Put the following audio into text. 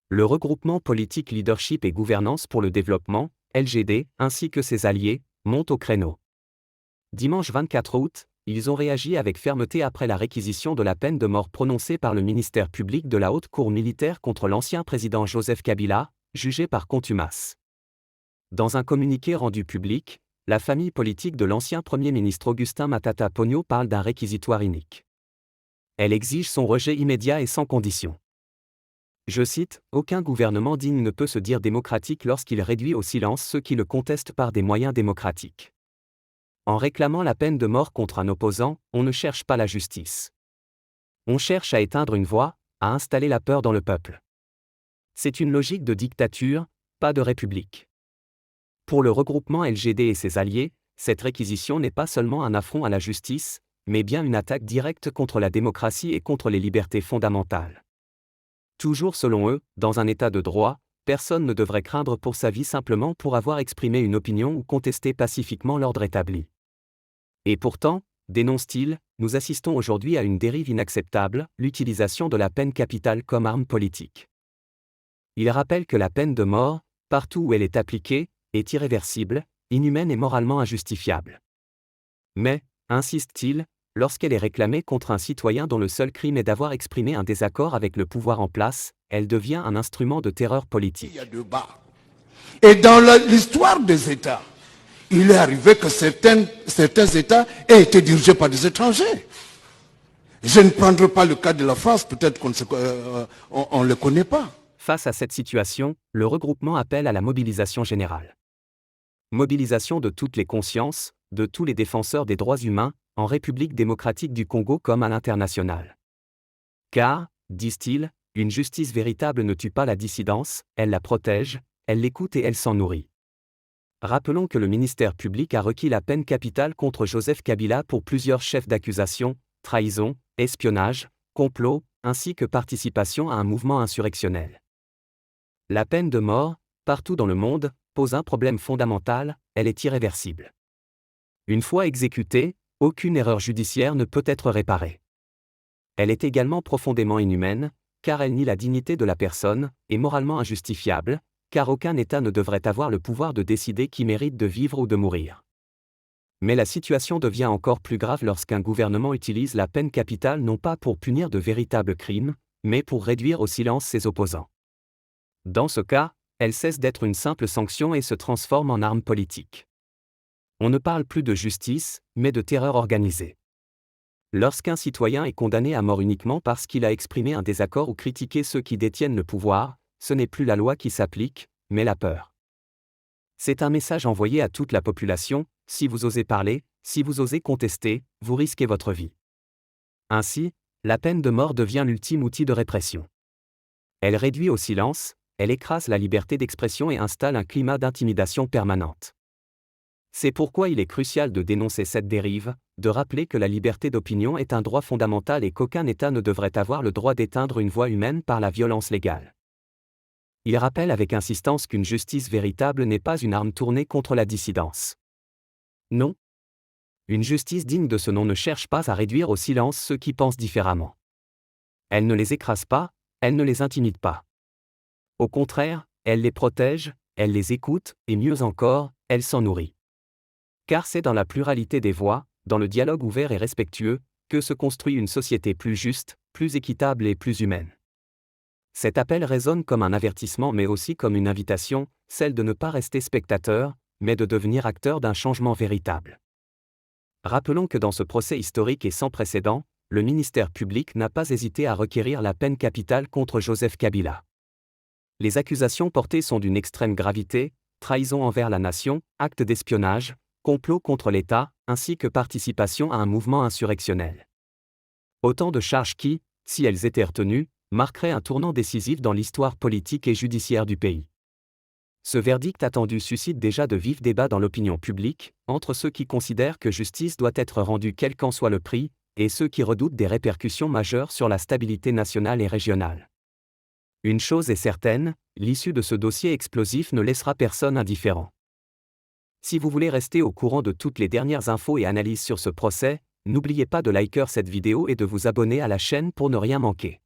Le regroupement politique Leadership et Gouvernance pour le Développement, LGD, ainsi que ses alliés, montent au créneau. Dimanche 24 août, ils ont réagi avec fermeté après la réquisition de la peine de mort prononcée par le ministère public de la Haute Cour militaire contre l'ancien président Joseph Kabila, jugé par contumace. Dans un communiqué rendu public, la famille politique de l'ancien Premier ministre Augustin Matata Ponyo parle d'un réquisitoire inique. Elle exige son rejet immédiat et sans condition. Je cite, « Aucun gouvernement digne ne peut se dire démocratique lorsqu'il réduit au silence ceux qui le contestent par des moyens démocratiques. En réclamant la peine de mort contre un opposant, on ne cherche pas la justice. On cherche à éteindre une voix, à installer la peur dans le peuple. C'est une logique de dictature, pas de république. » Pour le regroupement LGD et ses alliés, cette réquisition n'est pas seulement un affront à la justice, mais bien une attaque directe contre la démocratie et contre les libertés fondamentales. Toujours selon eux, dans un état de droit, personne ne devrait craindre pour sa vie simplement pour avoir exprimé une opinion ou contesté pacifiquement l'ordre établi. Et pourtant, dénonce-t-il, nous assistons aujourd'hui à une dérive inacceptable, l'utilisation de la peine capitale comme arme politique. Il rappelle que la peine de mort, partout où elle est appliquée, est irréversible, inhumaine et moralement injustifiable. Mais, insiste-t-il, lorsqu'elle est réclamée contre un citoyen dont le seul crime est d'avoir exprimé un désaccord avec le pouvoir en place, elle devient un instrument de terreur politique. Il y a deux bas. Et dans l'histoire des États, il est arrivé que certains États aient été dirigés par des étrangers. Je ne prendrai pas le cas de la France, peut-être qu'on ne le connaît pas. Face à cette situation, le regroupement appelle à la mobilisation générale. Mobilisation de toutes les consciences, de tous les défenseurs des droits humains, en République démocratique du Congo comme à l'international. Car, disent-ils, une justice véritable ne tue pas la dissidence, elle la protège, elle l'écoute et elle s'en nourrit. Rappelons que le ministère public a requis la peine capitale contre Joseph Kabila pour plusieurs chefs d'accusation, trahison, espionnage, complot, ainsi que participation à un mouvement insurrectionnel. La peine de mort, partout dans le monde, pose un problème fondamental, elle est irréversible. Une fois exécutée, aucune erreur judiciaire ne peut être réparée. Elle est également profondément inhumaine, car elle nie la dignité de la personne, et moralement injustifiable, car aucun État ne devrait avoir le pouvoir de décider qui mérite de vivre ou de mourir. Mais la situation devient encore plus grave lorsqu'un gouvernement utilise la peine capitale non pas pour punir de véritables crimes, mais pour réduire au silence ses opposants. Dans ce cas, elle cesse d'être une simple sanction et se transforme en arme politique. On ne parle plus de justice, mais de terreur organisée. Lorsqu'un citoyen est condamné à mort uniquement parce qu'il a exprimé un désaccord ou critiqué ceux qui détiennent le pouvoir, ce n'est plus la loi qui s'applique, mais la peur. C'est un message envoyé à toute la population, si vous osez parler, si vous osez contester, vous risquez votre vie. Ainsi, la peine de mort devient l'ultime outil de répression. Elle réduit au silence, elle écrase la liberté d'expression et installe un climat d'intimidation permanente. C'est pourquoi il est crucial de dénoncer cette dérive, de rappeler que la liberté d'opinion est un droit fondamental et qu'aucun État ne devrait avoir le droit d'éteindre une voix humaine par la violence légale. Il rappelle avec insistance qu'une justice véritable n'est pas une arme tournée contre la dissidence. Non. Une justice digne de ce nom ne cherche pas à réduire au silence ceux qui pensent différemment. Elle ne les écrase pas, elle ne les intimide pas. Au contraire, elle les protège, elle les écoute, et mieux encore, elle s'en nourrit. Car c'est dans la pluralité des voix, dans le dialogue ouvert et respectueux, que se construit une société plus juste, plus équitable et plus humaine. Cet appel résonne comme un avertissement mais aussi comme une invitation, celle de ne pas rester spectateur, mais de devenir acteur d'un changement véritable. Rappelons que dans ce procès historique et sans précédent, le ministère public n'a pas hésité à requérir la peine capitale contre Joseph Kabila. Les accusations portées sont d'une extrême gravité, trahison envers la nation, acte d'espionnage, complot contre l'État, ainsi que participation à un mouvement insurrectionnel. Autant de charges qui, si elles étaient retenues, marqueraient un tournant décisif dans l'histoire politique et judiciaire du pays. Ce verdict attendu suscite déjà de vifs débats dans l'opinion publique, entre ceux qui considèrent que justice doit être rendue quel qu'en soit le prix, et ceux qui redoutent des répercussions majeures sur la stabilité nationale et régionale. Une chose est certaine, l'issue de ce dossier explosif ne laissera personne indifférent. Si vous voulez rester au courant de toutes les dernières infos et analyses sur ce procès, n'oubliez pas de liker cette vidéo et de vous abonner à la chaîne pour ne rien manquer.